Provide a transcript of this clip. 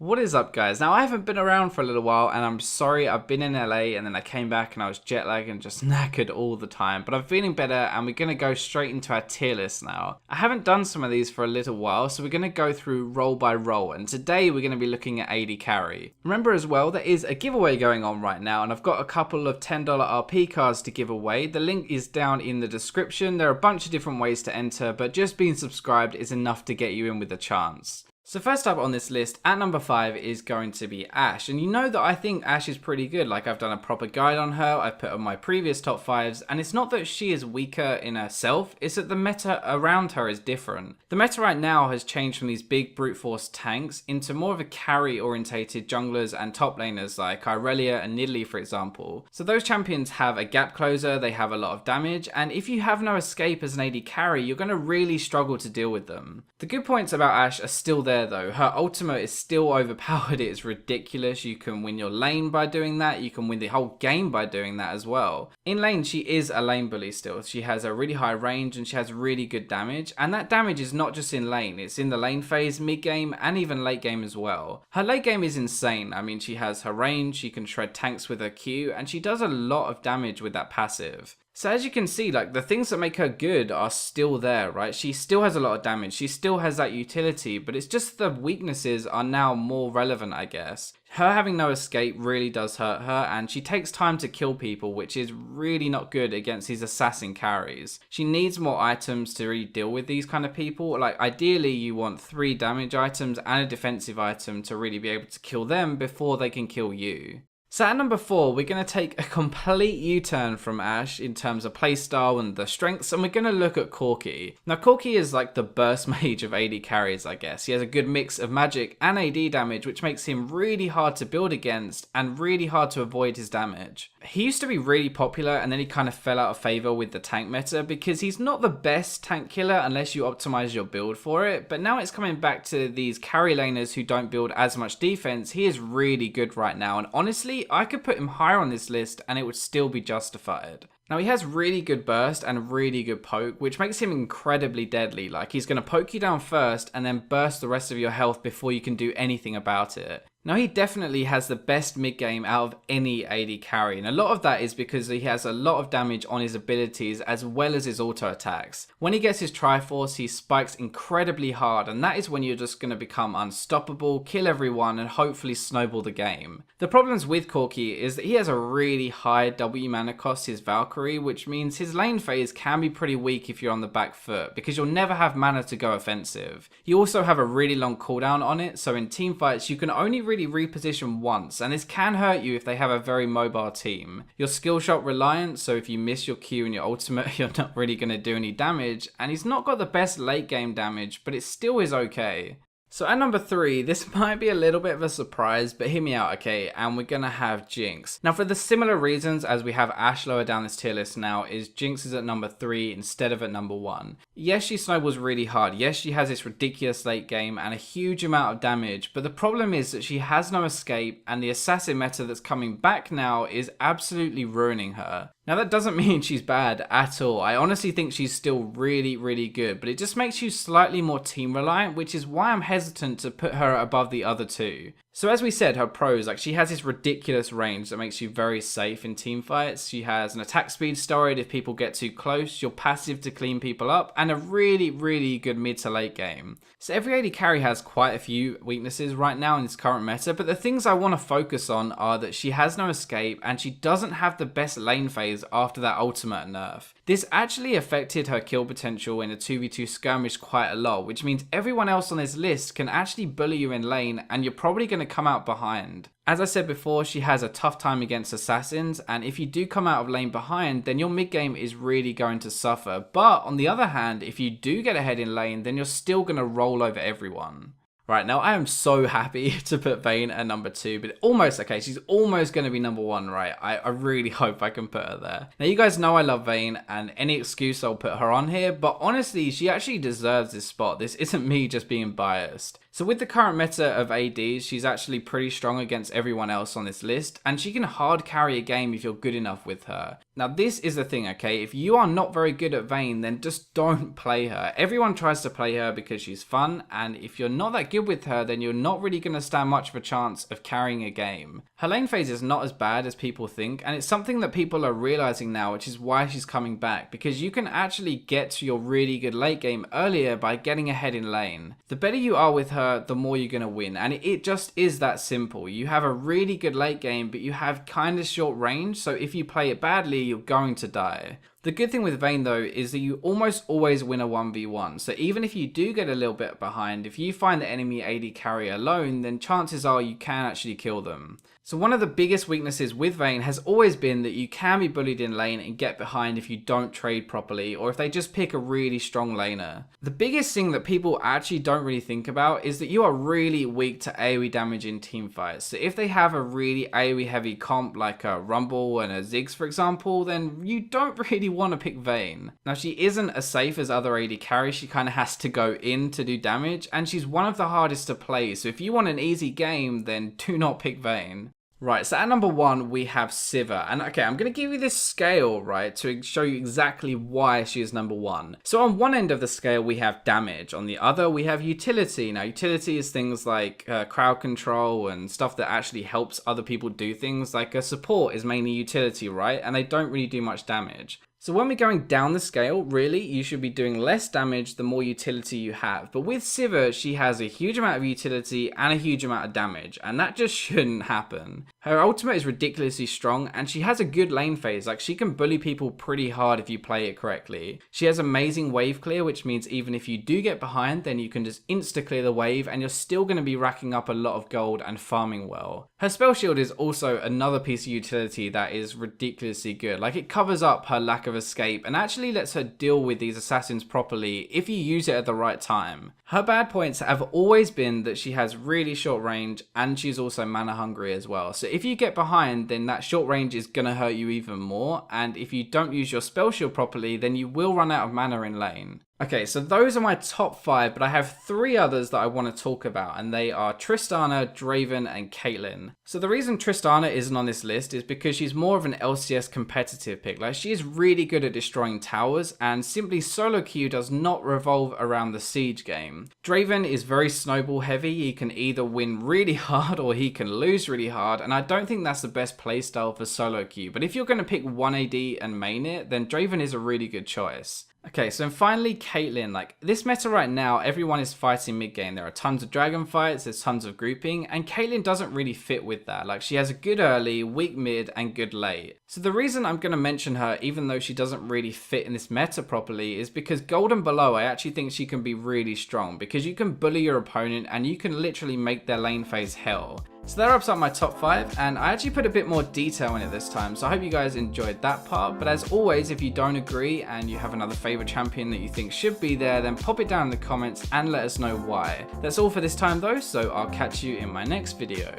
What is up, guys? Now, I haven't been around for a little while, and I'm sorry. I've been in LA, and then I came back, and I was jet lagged and just knackered all the time. But I'm feeling better, and we're going to go straight into our tier list now. I haven't done some of these for a little while, so we're going to go through role by role, and today we're going to be looking at AD carry. Remember as well, there is a giveaway going on right now, and I've got a couple of $10 RP cards to give away. The link is down in the description. There are a bunch of different ways to enter, but just being subscribed is enough to get you in with a chance. So first up on this list, at number 5 is going to be Ashe. And you know that I think Ashe is pretty good. Like, I've done a proper guide on her, I've put on my previous top 5s, and it's not that she is weaker in herself, it's that the meta around her is different. The meta right now has changed from these big brute force tanks into more of a carry orientated junglers and top laners like Irelia and Nidalee, for example. So those champions have a gap closer, they have a lot of damage, and if you have no escape as an AD carry, you're going to really struggle to deal with them. The good points about Ashe are still there though. Her ultimate is still overpowered. It's ridiculous. You can win your lane by doing that. You can win the whole game by doing that as well. In lane, she is a lane bully still. She has a really high range and she has really good damage. And that damage is not just in lane. It's in the lane phase, mid game, and even late game as well. Her late game is insane. I mean, she has her range, she can shred tanks with her Q, and she does a lot of damage with that passive. So as you can see, like, the things that make her good are still there, right? She still has a lot of damage, she still has that utility, but it's just the weaknesses are now more relevant, I guess. Her having no escape really does hurt her, and she takes time to kill people, which is really not good against these assassin carries. She needs more items to really deal with these kind of people. Like, ideally you want 3 damage items and a defensive item to really be able to kill them before they can kill you. So at number 4, we're going to take a complete U-turn from Ashe in terms of playstyle and the strengths, and we're going to look at Corki. Now Corki is like the burst mage of AD carries, I guess. He has a good mix of magic and AD damage, which makes him really hard to build against and really hard to avoid his damage. He used to be really popular, and then he kind of fell out of favor with the tank meta because he's not the best tank killer unless you optimize your build for it, but now it's coming back to these carry laners who don't build as much defense. He is really good right now, and honestly, I could put him higher on this list and it would still be justified. Now he has really good burst and really good poke, which makes him incredibly deadly. Like, he's going to poke you down first and then burst the rest of your health before you can do anything about it. Now he definitely has the best mid game out of any AD carry, and a lot of that is because he has a lot of damage on his abilities as well as his auto attacks. When he gets his Triforce, he spikes incredibly hard, and that is when you're just going to become unstoppable, kill everyone, and hopefully snowball the game. The problems with Corki is that he has a really high W mana cost, his Valkyrie, which means his lane phase can be pretty weak if you're on the back foot, because you'll never have mana to go offensive. You also have a really long cooldown on it, so in teamfights you can only really reposition once, and this can hurt you if they have a very mobile team. You're skill shot reliant, so if you miss your Q and your ultimate, you're not really going to do any damage, and he's not got the best late game damage, but it still is okay. So at number 3, this might be a little bit of a surprise, but hear me out, okay? And we're gonna have Jinx. Now, for the similar reasons as we have Ashe lower down this tier list now, is Jinx is at number 3 instead of at number 1. Yes, she snowballs really hard. Yes, she has this ridiculous late game and a huge amount of damage, but the problem is that she has no escape, and the assassin meta that's coming back now is absolutely ruining her. Now that doesn't mean she's bad at all. I honestly think she's still really, really good, but it just makes you slightly more team reliant, which is why I'm hesitant to put her above the other two. So as we said, her pros, like, she has this ridiculous range that makes you very safe in team fights. She has an attack speed steroid if people get too close, you're passive to clean people up, and a really, really good mid to late game. So every AD carry has quite a few weaknesses right now in this current meta, but the things I want to focus on are that she has no escape and she doesn't have the best lane phase after that ultimate nerf. This actually affected her kill potential in a 2v2 skirmish quite a lot, which means everyone else on this list can actually bully you in lane and you're probably going to come out behind. As I said before, she has a tough time against assassins, and if you do come out of lane behind, then your mid game is really going to suffer. But on the other hand, if you do get ahead in lane, then you're still going to roll over everyone. Right, now I am so happy to put Vayne at number 2, but almost, okay, she's almost going to be number 1, right? I really hope I can put her there. Now, you guys know I love Vayne, and any excuse I'll put her on here, but honestly, she actually deserves this spot. This isn't me just being biased. So with the current meta of ADs, she's actually pretty strong against everyone else on this list, and she can hard carry a game if you're good enough with her. Now this is the thing, okay, if you are not very good at Vayne, then just don't play her. Everyone tries to play her because she's fun, and if you're not that good good with her, then you're not really going to stand much of a chance of carrying a game. Her lane phase is not as bad as people think, and it's something that people are realizing now, which is why she's coming back, because you can actually get to your really good late game earlier by getting ahead in lane. The better you are with her, the more you're going to win, and it just is that simple. You have a really good late game, but you have kind of short range, so if you play it badly, you're going to die. The good thing with Vayne though is that you almost always win a 1v1, so even if you do get a little bit behind, if you find the enemy AD carry alone, then chances are you can actually kill them. So one of the biggest weaknesses with Vayne has always been that you can be bullied in lane and get behind if you don't trade properly, or if they just pick a really strong laner. The biggest thing that people actually don't really think about is that you are really weak to AoE damage in teamfights. So if they have a really AoE heavy comp like a Rumble and a Ziggs for example, then you don't really want to pick Vayne. Now she isn't as safe as other AD carries, she kind of has to go in to do damage, and she's one of the hardest to play, so if you want an easy game, then do not pick Vayne. Right, so at number 1 we have Sivir, and okay, I'm going to give you this scale, right, to show you exactly why she is number 1. So on one end of the scale we have damage, on the other we have utility. Now utility is things like crowd control and stuff that actually helps other people do things, like a support is mainly utility, right, and they don't really do much damage. So when we're going down the scale, really, you should be doing less damage the more utility you have. But with Sivir, she has a huge amount of utility and a huge amount of damage, and that just shouldn't happen. Her ultimate is ridiculously strong, and she has a good lane phase. Like, she can bully people pretty hard if you play it correctly. She has amazing wave clear, which means even if you do get behind, then you can just insta-clear the wave, and you're still going to be racking up a lot of gold and farming well. Her spell shield is also another piece of utility that is ridiculously good. Like, it covers up her lack of escape and actually lets her deal with these assassins properly if you use it at the right time. Her bad points have always been that she has really short range and she's also mana hungry as well. So if you get behind, then that short range is going to hurt you even more, and if you don't use your spell shield properly, then you will run out of mana in lane. Okay, so those are my top 5, but I have 3 others that I want to talk about, and they are Tristana, Draven, and Caitlyn. So the reason Tristana isn't on this list is because she's more of an LCS competitive pick. Like, she is really good at destroying towers, and simply solo queue does not revolve around the siege game. Draven is very snowball heavy. He can either win really hard or he can lose really hard, and I don't think that's the best playstyle for solo queue. But if you're going to pick one AD and main it, then Draven is a really good choice. Okay, so finally Caitlyn. Like, this meta right now, everyone is fighting mid game. There are tons of dragon fights, there's tons of grouping, and Caitlyn doesn't really fit with that. Like, she has a good early, weak mid, and good late. So the reason I'm going to mention her, even though she doesn't really fit in this meta properly, is because gold and below, I actually think she can be really strong, because you can bully your opponent and you can literally make their lane phase hell. So that wraps up my top 5, and I actually put a bit more detail in it this time, so I hope you guys enjoyed that part. But as always, if you don't agree and you have another favourite champion that you think should be there, then pop it down in the comments and let us know why. That's all for this time though, so I'll catch you in my next video.